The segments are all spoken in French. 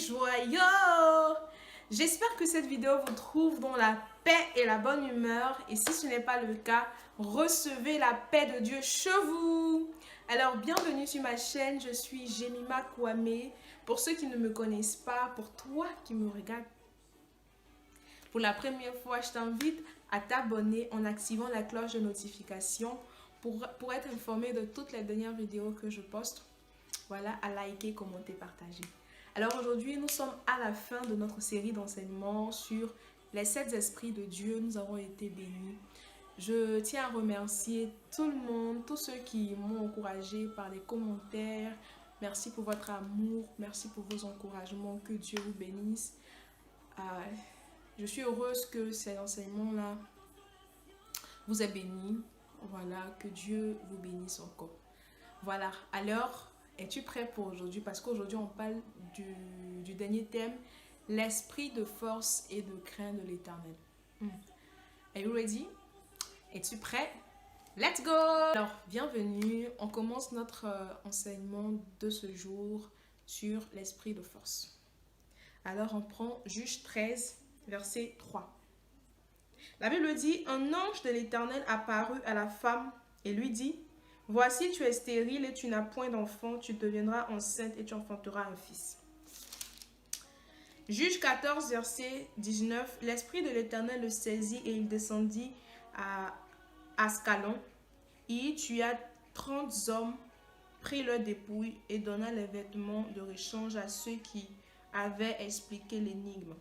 joyeux! J'espère que cette vidéo vous trouve dans la paix et la bonne humeur. Et si ce n'est pas le cas, recevez la paix de Dieu chez vous. Alors, bienvenue sur ma chaîne. Je suis Jemima Kwame. Pour ceux qui ne me connaissent pas, pour toi qui me regardes pour la première fois, je t'invite à t'abonner en activant la cloche de notification pour être informé de toutes les dernières vidéos que je poste. Voilà, à liker, commenter, partager. Alors aujourd'hui, nous sommes à la fin de notre série d'enseignements sur les 7 esprits de Dieu. Nous avons été bénis. Je tiens à remercier tout le monde, tous ceux qui m'ont encouragé par les commentaires. Merci pour votre amour, merci pour vos encouragements. Que Dieu vous bénisse. Je suis heureuse que ces enseignements-là vous aient bénis. Voilà, que Dieu vous bénisse encore. Voilà, alors, es-tu prêt pour aujourd'hui? Parce qu'aujourd'hui, on parle du dernier thème, l'esprit de force et de crainte de l'Éternel. Are you ready? Es-tu prêt? Let's go! Alors, bienvenue. On commence notre enseignement de ce jour sur l'esprit de force. Alors, on prend Juge 13, verset 3. La Bible dit, un ange de l'Éternel apparut à la femme et lui dit, voici, tu es stérile et tu n'as point d'enfant, tu deviendras enceinte et tu enfanteras un fils. Juge 14, verset 19, l'Esprit de l'Éternel le saisit et il descendit à Ascalon. Il tua 30 hommes, prit leurs dépouilles et donna les vêtements de rechange à ceux qui avaient expliqué l'énigme.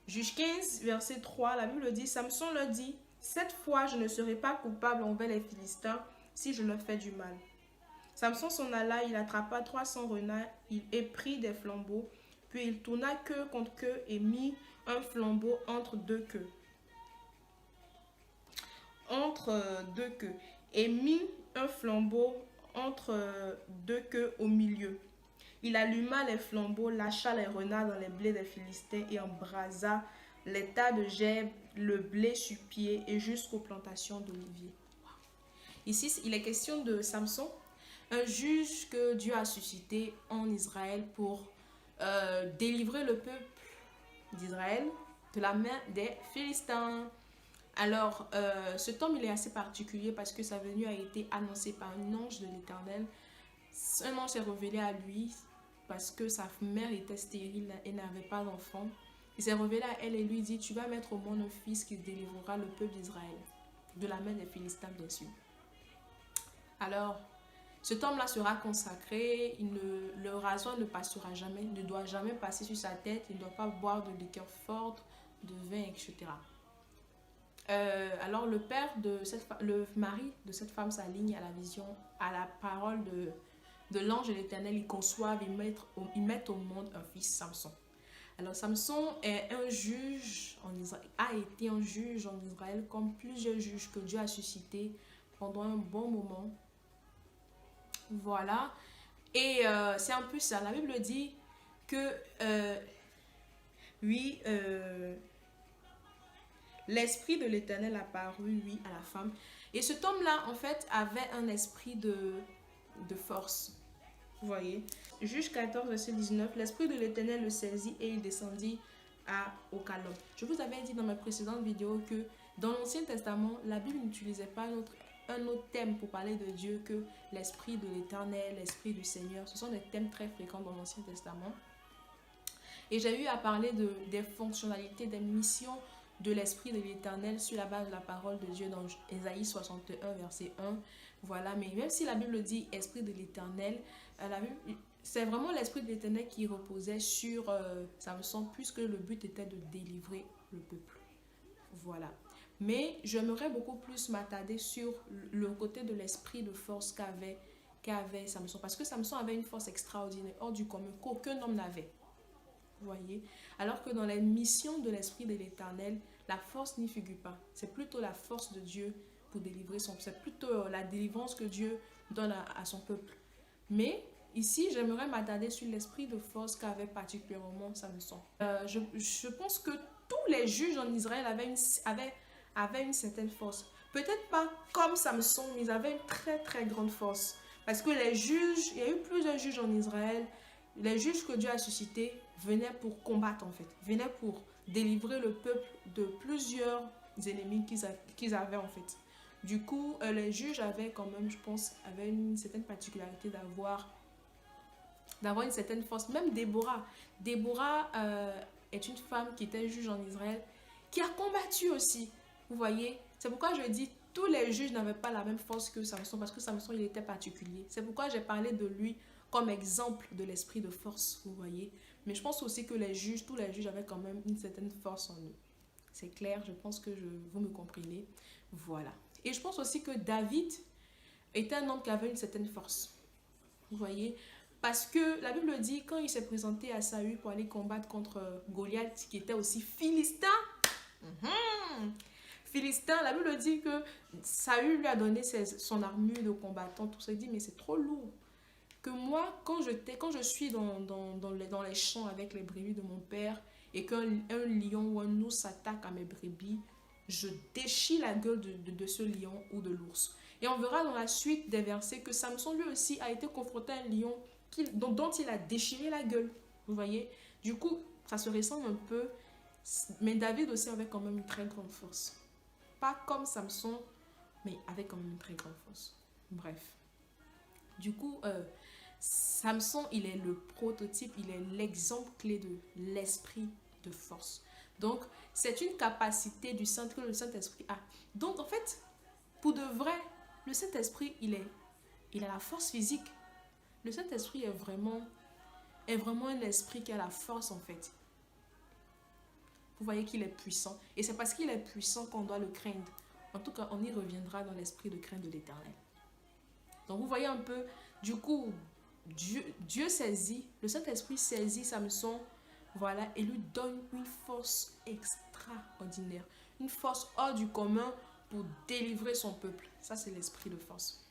Juge 15, verset 3, la Bible dit, Samson leur dit, cette fois je ne serai pas coupable envers les Philistins si je leur fais du mal. Samson s'en alla, il attrapa 300 renards, il prit des flambeaux, puis il tourna queue contre queue et mit un flambeau entre deux queues. Et mit un flambeau entre deux queues au milieu. Il alluma les flambeaux, lâcha les renards dans les blés des Philistins et embrasa les tas de gerbes, le blé sur pied et jusqu'aux plantations d'oliviers. Ici, il est question de Samson, un juge que Dieu a suscité en Israël pour délivrer le peuple d'Israël de la main des Philistins. Alors, cet homme, il est assez particulier parce que sa venue a été annoncée par un ange de l'Éternel. Un ange s'est révélé à lui parce que sa mère était stérile et n'avait pas d'enfant. Il s'est révélé à elle et lui dit, tu vas mettre au monde un fils qui délivrera le peuple d'Israël de la main des Philistins, bien sûr. Alors, cet homme-là sera consacré, le rasoir ne passera jamais, ne doit jamais passer sur sa tête, il ne doit pas boire de liqueur forte, de vin, etc. Alors le mari de cette femme s'aligne à la vision, à la parole de l'ange de l'Éternel, ils conçoivent, ils mettent au monde un fils, Samson. Alors Samson est un juge en Israël, a été un juge en Israël comme plusieurs juges que Dieu a suscités pendant un bon moment. Voilà. Et c'est un peu ça. La Bible dit que l'esprit de l'Éternel apparut, à la femme. Et cet homme-là, en fait, avait un esprit de force. Vous voyez. Juge 14, verset 19. L'esprit de l'Éternel le saisit et il descendit au Calom. Je vous avais dit dans ma précédente vidéo que dans l'Ancien Testament, la Bible n'utilisait pas un autre thème pour parler de Dieu que l'esprit de l'Éternel, l'esprit du Seigneur. Ce sont des thèmes très fréquents dans l'Ancien Testament. Et j'ai eu à parler des fonctionnalités, des missions de l'esprit de l'Éternel sur la base de la parole de Dieu dans Ésaïe 61, verset 1. Voilà, mais même si la Bible dit esprit de l'Éternel, c'est vraiment l'esprit de l'Éternel qui reposait sur Samson, puisque le but était de délivrer le peuple. Voilà. Mais j'aimerais beaucoup plus m'attarder sur le côté de l'esprit de force qu'avait Samson. Parce que Samson avait une force extraordinaire, hors du commun, qu'aucun homme n'avait. Vous voyez? Alors que dans les missions de l'esprit de l'Éternel, la force n'y figure pas. C'est plutôt la force de Dieu pour délivrer son peuple. C'est plutôt la délivrance que Dieu donne à son peuple. Mais ici, j'aimerais m'attarder sur l'esprit de force qu'avait particulièrement Samson. Je pense que tous les juges en Israël avaient une certaine force. Peut-être pas comme Samson, mais ils avaient une très très grande force. Parce que les juges, il y a eu plusieurs juges en Israël les juges que Dieu a suscités venaient pour combattre en fait, venaient pour délivrer le peuple de plusieurs ennemis qu'ils avaient en fait. Du coup, les juges avaient quand même, je pense, avaient une certaine particularité d'avoir une certaine force. Même Déborah. Déborah est une femme qui était juge en Israël, qui a combattu aussi. Vous voyez? C'est pourquoi je dis tous les juges n'avaient pas la même force que Samson, parce que Samson, il était particulier. C'est pourquoi j'ai parlé de lui comme exemple de l'esprit de force, vous voyez. Mais je pense aussi que les juges, tous les juges avaient quand même une certaine force en eux. C'est clair, je pense que vous me comprenez. Voilà. Et je pense aussi que David était un homme qui avait une certaine force. Vous voyez? Parce que la Bible dit, quand il s'est présenté à Saül pour aller combattre contre Goliath, qui était aussi philistin, philistin, la Bible dit que Saül lui a donné son armure de combattant, tout ça. Il dit, mais c'est trop lourd. Que moi, quand je suis dans les champs avec les brebis de mon père et qu'un lion ou un ours s'attaque à mes brebis, je déchire la gueule de ce lion ou de l'ours. Et on verra dans la suite des versets que Samson lui aussi a été confronté à un lion dont il a déchiré la gueule. Vous voyez? Du coup, ça se ressemble un peu. Mais David aussi avait quand même une très grande force. Pas comme Samson, mais avec quand même une très grande force. Bref. Du coup, Samson, il est le prototype, il est l'exemple clé de l'esprit de force. Donc, c'est une capacité du Saint que le Saint-Esprit a. Donc, en fait, pour de vrai, le Saint-Esprit, il a la force physique. Le Saint-Esprit est vraiment un esprit qui a la force, en fait. Vous voyez qu'il est puissant. Et c'est parce qu'il est puissant qu'on doit le craindre. En tout cas, on y reviendra dans l'esprit de crainte de l'Éternel. Donc, vous voyez un peu, du coup, Dieu saisit, le Saint-Esprit saisit Samson, voilà, et lui donne une force extraordinaire. Une force hors du commun pour délivrer son peuple. Ça, c'est l'esprit de force.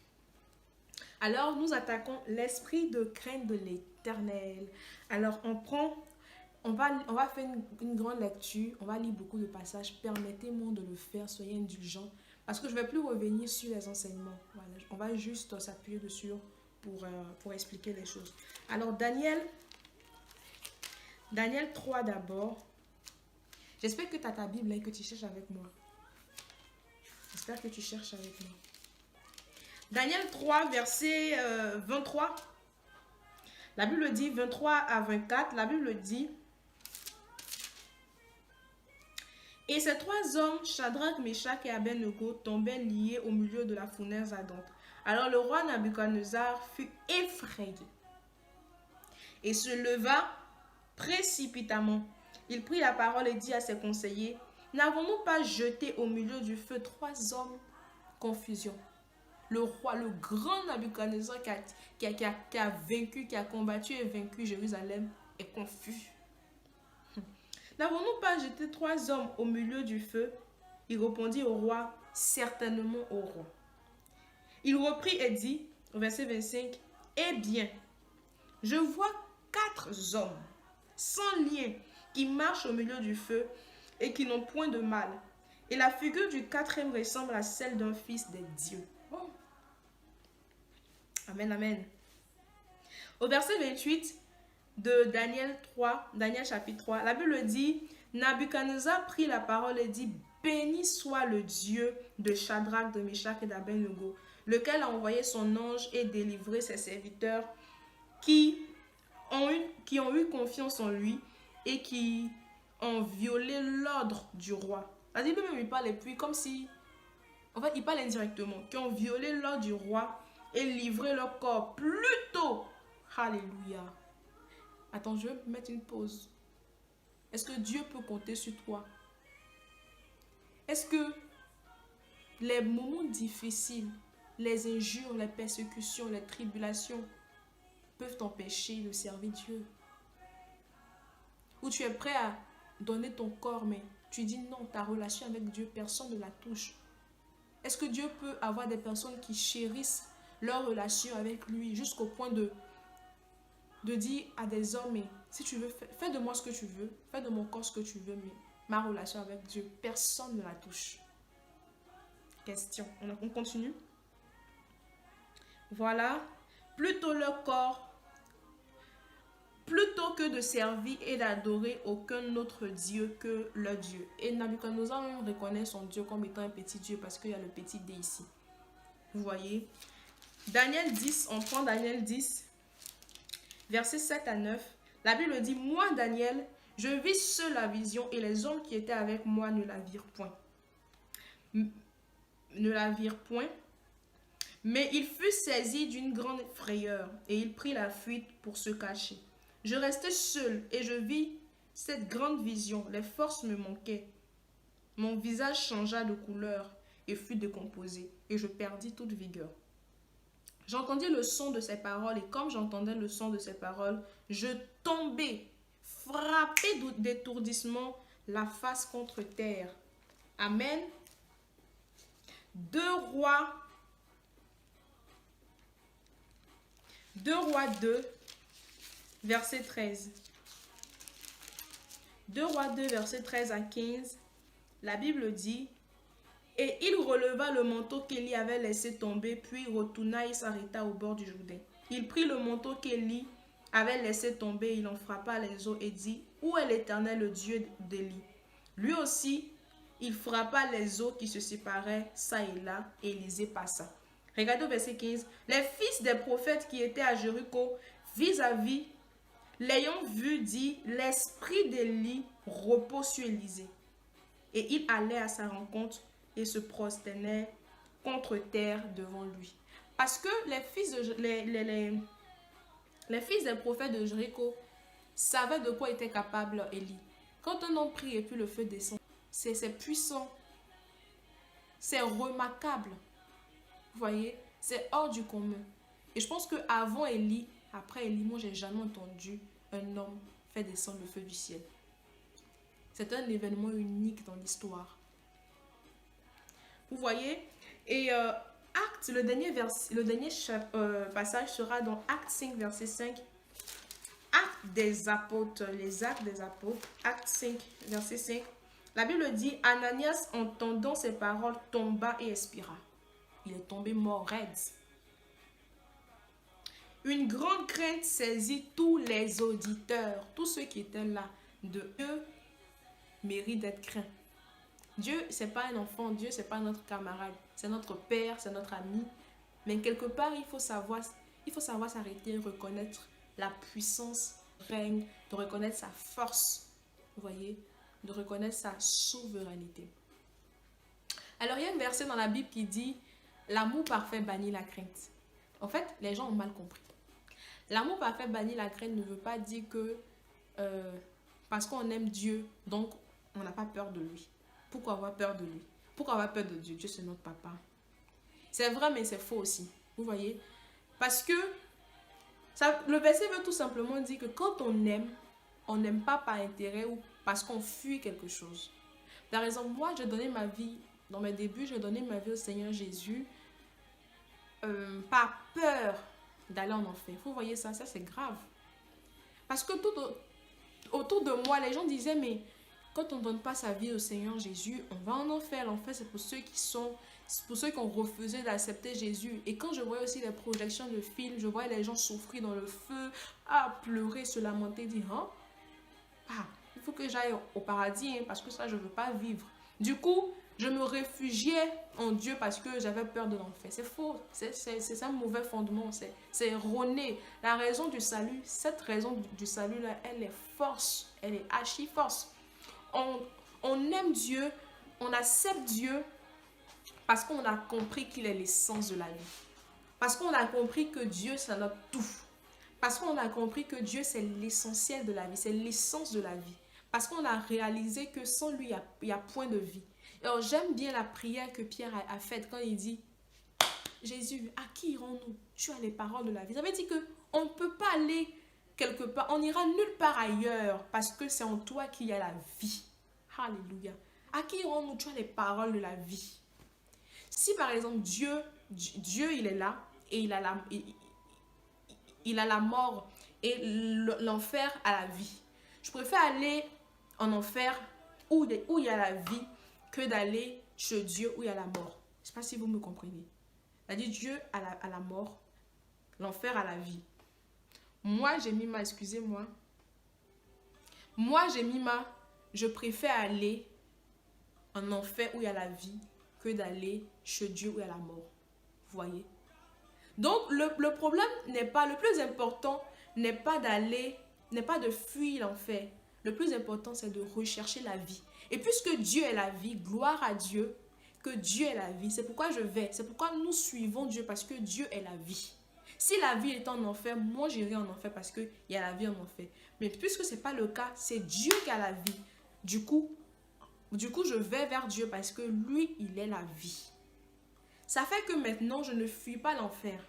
Alors, nous attaquons l'esprit de crainte de l'Éternel. Alors, on va faire une grande lecture. On va lire beaucoup de passages. Permettez-moi de le faire. Soyez indulgents. Parce que je ne vais plus revenir sur les enseignements. Voilà. On va juste s'appuyer dessus pour expliquer les choses. Alors, Daniel 3 d'abord. J'espère que tu as ta Bible et que tu cherches avec moi. J'espère que tu cherches avec moi. Daniel 3, verset 23. La Bible dit 23 à 24. La Bible dit: Et ces trois hommes, Shadrach, Meshach et Abednego, tombaient liés au milieu de la fournaise ardente. Alors le roi Nabuchodonosor fut effrayé et se leva précipitamment. Il prit la parole et dit à ses conseillers: N'avons-nous pas jeté au milieu du feu trois hommes? Confusion. Le roi, le grand Nabuchodonosor qui a vaincu, qui a combattu et vaincu Jérusalem, est confus. N'avons-nous pas jeté trois hommes au milieu du feu? Il répondit au roi: Certainement, au roi. Il reprit et dit, au verset 25, Eh bien, je vois quatre hommes sans lien qui marchent au milieu du feu et qui n'ont point de mal. Et la figure du quatrième ressemble à celle d'un fils des dieux. Oh. Amen, amen. Au verset 28 de Daniel chapitre 3, la Bible dit: Nabuchodonosor prit la parole et dit: Béni soit le Dieu de Shadrach, de Meshach et d'Abednego, lequel a envoyé son ange et délivré ses serviteurs qui ont eu confiance en lui et qui ont violé l'ordre du roi. La Bible même, il parle et puis comme si, en fait, il parle indirectement, qui ont violé l'ordre du roi et livré leur corps plus tôt. Alléluia. Attends, je vais mettre une pause. Est-ce que Dieu peut compter sur toi? Est-ce que les moments difficiles, les injures, les persécutions, les tribulations peuvent t'empêcher de servir Dieu? Ou tu es prêt à donner ton corps, mais tu dis non, ta relation avec Dieu, personne ne la touche. Est-ce que Dieu peut avoir des personnes qui chérissent leur relation avec lui jusqu'au point de dire à des hommes, mais si tu veux, fais de moi ce que tu veux, fais de mon corps ce que tu veux, mais ma relation avec Dieu, personne ne la touche. Question. On continue. Voilà. Plutôt leur corps plutôt que de servir et d'adorer aucun autre Dieu que leur Dieu. Et Nabuchodonosor même reconnaît son Dieu comme étant un petit Dieu parce qu'il y a le petit D ici. Vous voyez? Daniel 10, on prend Daniel 10, versets 7 à 9. La Bible dit, moi Daniel, je vis seul la vision et les hommes qui étaient avec moi ne la virent point. Mais il fut saisi d'une grande frayeur et il prit la fuite pour se cacher. Je restai seul et je vis cette grande vision. Les forces me manquaient. Mon visage changea de couleur et fut décomposé et je perdis toute vigueur. J'entendis le son de ses paroles et comme j'entendais le son de ses paroles, je tombai, frappé d'étourdissement, la face contre terre. Amen. 2 Rois 2, verset 13. 2 Rois 2, verset 13 à 15. La Bible dit, et il releva le manteau qu'Élie avait laissé tomber, puis retourna et s'arrêta au bord du Jourdain. Il prit le manteau qu'Élie avait laissé tomber, il en frappa les eaux et dit, où est l'Éternel, le Dieu d'Élie? Lui aussi, il frappa les eaux qui se séparaient çà et là, et Élisée passa. Regardez au verset 15. Les fils des prophètes qui étaient à Jéricho, vis-à-vis, l'ayant vu, dit, l'esprit d'Élie repose sur Élisée. Et il allait à sa rencontre et se prosternait contre terre devant lui. Parce que les fils des prophètes de Jéricho savaient de quoi était capable Élie. Quand un homme prie et puis le feu descend, c'est puissant, c'est remarquable. Vous voyez, c'est hors du commun. Et je pense qu'avant Élie, après Élie, moi j'ai jamais entendu un homme faire descendre le feu du ciel. C'est un événement unique dans l'histoire. Vous voyez? Et Actes, le dernier passage sera dans Actes 5, verset 5. Actes des apôtres, les actes des apôtres, Actes 5, verset 5. La Bible dit, Ananias, entendant ces paroles, tomba et expira. Il est tombé mort raide. Une grande crainte saisit tous les auditeurs, tous ceux qui étaient là. Dieu mérite d'être craint. Dieu, ce n'est pas un enfant, Dieu, ce n'est pas notre camarade, c'est notre père, c'est notre ami. Mais quelque part, il faut savoir s'arrêter, reconnaître la puissance règne, de reconnaître sa force, vous voyez, de reconnaître sa souveraineté. Alors, il y a un verset dans la Bible qui dit « L'amour parfait bannit la crainte ». En fait, les gens ont mal compris. L'amour parfait bannit la crainte ne veut pas dire que parce qu'on aime Dieu, donc on n'a pas peur de lui. Pourquoi avoir peur de lui? Pourquoi avoir peur de Dieu? Dieu, c'est notre papa. C'est vrai, mais c'est faux aussi. Vous voyez? Parce que le verset veut tout simplement dire que quand on n'aime pas par intérêt ou parce qu'on fuit quelque chose. Par exemple, moi, j'ai donné ma vie, dans mes débuts, j'ai donné ma vie au Seigneur Jésus par peur d'aller en enfer. Vous voyez ça? Ça, c'est grave. Parce que tout autour de moi, les gens disaient, mais quand on ne donne pas sa vie au Seigneur Jésus, on va en enfer. L'enfer, c'est pour ceux qui ont refusé d'accepter Jésus. Et quand je voyais aussi les projections de films, je voyais les gens souffrir dans le feu, pleurer, se lamenter, dire, il faut que j'aille au paradis, parce que ça, je ne veux pas vivre. Du coup, je me réfugiais en Dieu parce que j'avais peur de l'enfer. C'est faux, c'est un mauvais fondement, c'est erroné. La raison du salut, cette raison du salut-là, elle est force, elle est archi-force. On aime Dieu, on accepte Dieu parce qu'on a compris qu'il est l'essence de la vie. Parce qu'on a compris que Dieu, c'est notre tout. Parce qu'on a compris que Dieu, c'est l'essentiel de la vie, c'est l'essence de la vie. Parce qu'on a réalisé que sans lui, il n'y a point de vie. Alors, j'aime bien la prière que Pierre a faite quand il dit « Jésus, à qui irons-nous? Tu as les paroles de la vie. » Ça veut dire qu'on ne peut pas aller quelque part, on n'ira nulle part ailleurs parce que c'est en toi qu'il y a la vie. Alléluia. À qui irons-nous? Tu as les paroles de la vie. Si par exemple Dieu il est là et il a la mort et l'enfer à la vie. Je préfère aller en enfer où il y a la vie que d'aller chez Dieu où il y a la mort. Je ne sais pas si vous me comprenez. C'est-à-dire Dieu à la mort, l'enfer à la vie. Moi, j'ai mis ma, excusez-moi. Moi, j'ai mis ma, je préfère aller en enfer où il y a la vie que d'aller chez Dieu où il y a la mort. Vous voyez? Donc, le problème n'est pas, le plus important n'est pas d'aller, n'est pas de fuir l'enfer. Le plus important, c'est de rechercher la vie. Et puisque Dieu est la vie, gloire à Dieu, que Dieu est la vie. C'est pourquoi je vais, c'est pourquoi nous suivons Dieu, parce que Dieu est la vie. Si la vie est en enfer, moi j'irai en enfer parce qu'il y a la vie en enfer. Mais puisque ce n'est pas le cas, c'est Dieu qui a la vie. Du coup, je vais vers Dieu parce que lui, il est la vie. Ça fait que maintenant, je ne fuis pas l'enfer.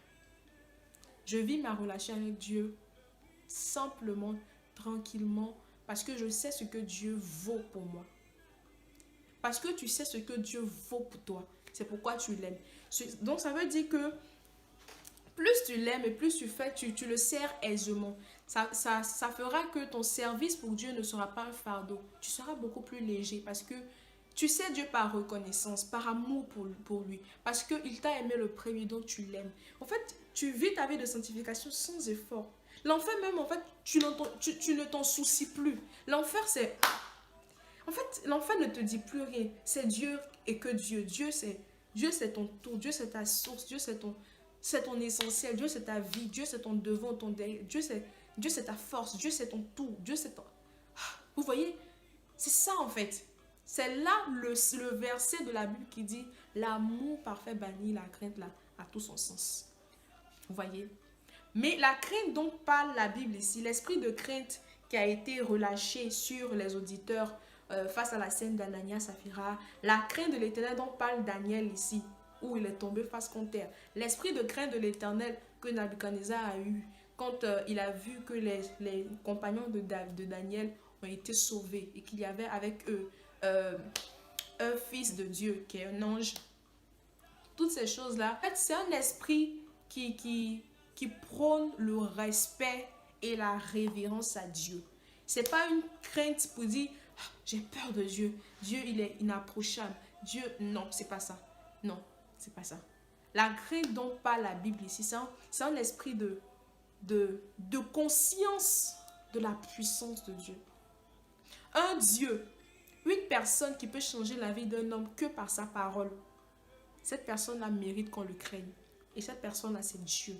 Je vis ma relation avec Dieu simplement, tranquillement, parce que je sais ce que Dieu vaut pour moi. Parce que tu sais ce que Dieu vaut pour toi. C'est pourquoi tu l'aimes. Donc, ça veut dire que plus tu l'aimes et plus tu fais, tu le sers aisément. Ça fera que ton service pour Dieu ne sera pas un fardeau. Tu seras beaucoup plus léger parce que tu sais Dieu par reconnaissance, par amour pour lui. Parce qu'il t'a aimé le premier, donc tu l'aimes. En fait, tu vis ta vie de sanctification sans effort. L'enfer même, en fait, tu ne t'en soucies plus. L'enfer, c'est... En fait, l'enfer ne te dit plus rien. C'est Dieu et que Dieu. Dieu, c'est ton tout. Dieu, c'est ta source. Dieu, c'est ton essentiel. Dieu, c'est ta vie. Dieu, c'est ton devant, ton derrière. Dieu, c'est ta force. Dieu, c'est ton tout. Dieu, c'est ton... Vous voyez? C'est ça, en fait. C'est là le verset de la Bible qui dit « L'amour parfait bannit la crainte là, à tout son sens. » Vous voyez? Mais la crainte dont parle la Bible ici, l'esprit de crainte qui a été relâché sur les auditeurs face à la scène d'Anania Saphira, la crainte de l'Éternel dont parle Daniel ici, où il est tombé face contre terre, l'esprit de crainte de l'Éternel que Nabuchodonosor a eu quand il a vu que les compagnons de Daniel ont été sauvés et qu'il y avait avec eux un fils de Dieu qui est un ange. Toutes ces choses-là, en fait, c'est un esprit qui prône le respect et la révérence à Dieu. C'est pas une crainte pour dire j'ai peur de Dieu. Dieu, il est inapprochable. Dieu, non, c'est pas ça. Non, c'est pas ça. La crainte dont parle la Bible ici, c'est un esprit de conscience de la puissance de Dieu. Un Dieu, une personne qui peut changer la vie d'un homme que par sa parole. Cette personne-là mérite qu'on le craigne. Et cette personne-là, c'est Dieu.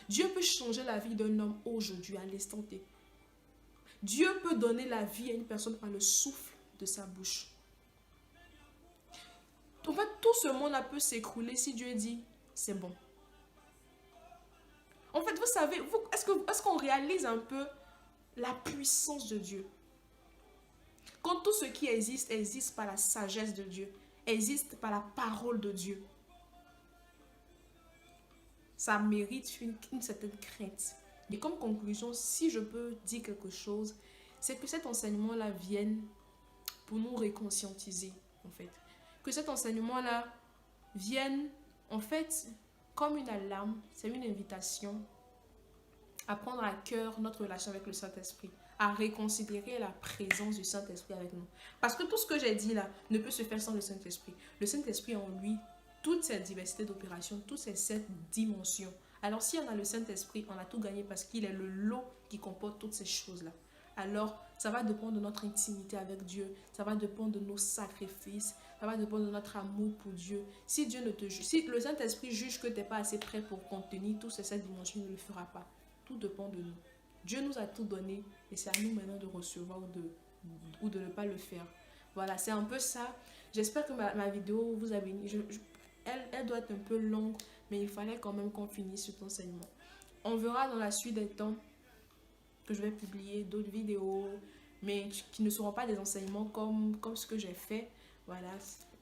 Dieu peut changer la vie d'un homme aujourd'hui, à l'instant T. Dieu peut donner la vie à une personne par le souffle de sa bouche. En fait, tout ce monde peut s'écrouler si Dieu dit, c'est bon. En fait, vous savez, est-ce qu'on réalise un peu la puissance de Dieu? Quand tout ce qui existe par la sagesse de Dieu, existe par la parole de Dieu. Ça mérite une certaine crainte. Et comme conclusion, si je peux dire quelque chose, c'est que cet enseignement-là vienne pour nous réconscientiser, en fait. Que cet enseignement-là vienne, en fait, comme une alarme, c'est une invitation à prendre à cœur notre relation avec le Saint-Esprit, à reconsidérer la présence du Saint-Esprit avec nous. Parce que tout ce que j'ai dit là ne peut se faire sans le Saint-Esprit. Le Saint-Esprit en lui, toute cette diversité d'opérations, toutes ces 7 dimensions. Alors si on a le Saint-Esprit, on a tout gagné parce qu'il est le lot qui comporte toutes ces choses-là. Alors ça va dépendre de notre intimité avec Dieu, ça va dépendre de nos sacrifices, ça va dépendre de notre amour pour Dieu. Si Dieu ne te juge, si le Saint-Esprit juge que tu n'es pas assez prêt pour contenir toutes ces 7 dimensions, il ne le fera pas. Tout dépend de nous. Dieu nous a tout donné et c'est à nous maintenant de recevoir ou de ne pas le faire. Voilà, c'est un peu ça. J'espère que ma vidéo vous a béni. Elle doit être un peu longue, mais il fallait quand même qu'on finisse cet enseignement. On verra dans la suite des temps que je vais publier d'autres vidéos, mais qui ne seront pas des enseignements comme ce que j'ai fait. Voilà,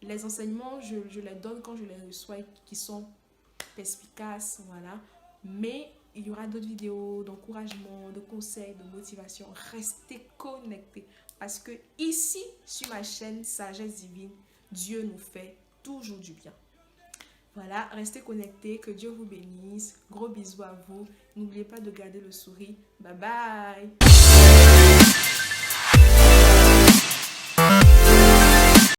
les enseignements, je les donne quand je les reçois et qui sont perspicaces, voilà. Mais il y aura d'autres vidéos d'encouragement, de conseils, de motivation. Restez connectés parce que ici, sur ma chaîne Sagesse Divine, Dieu nous fait toujours du bien. Voilà, restez connectés, que Dieu vous bénisse. Gros bisous à vous. N'oubliez pas de garder le sourire. Bye bye.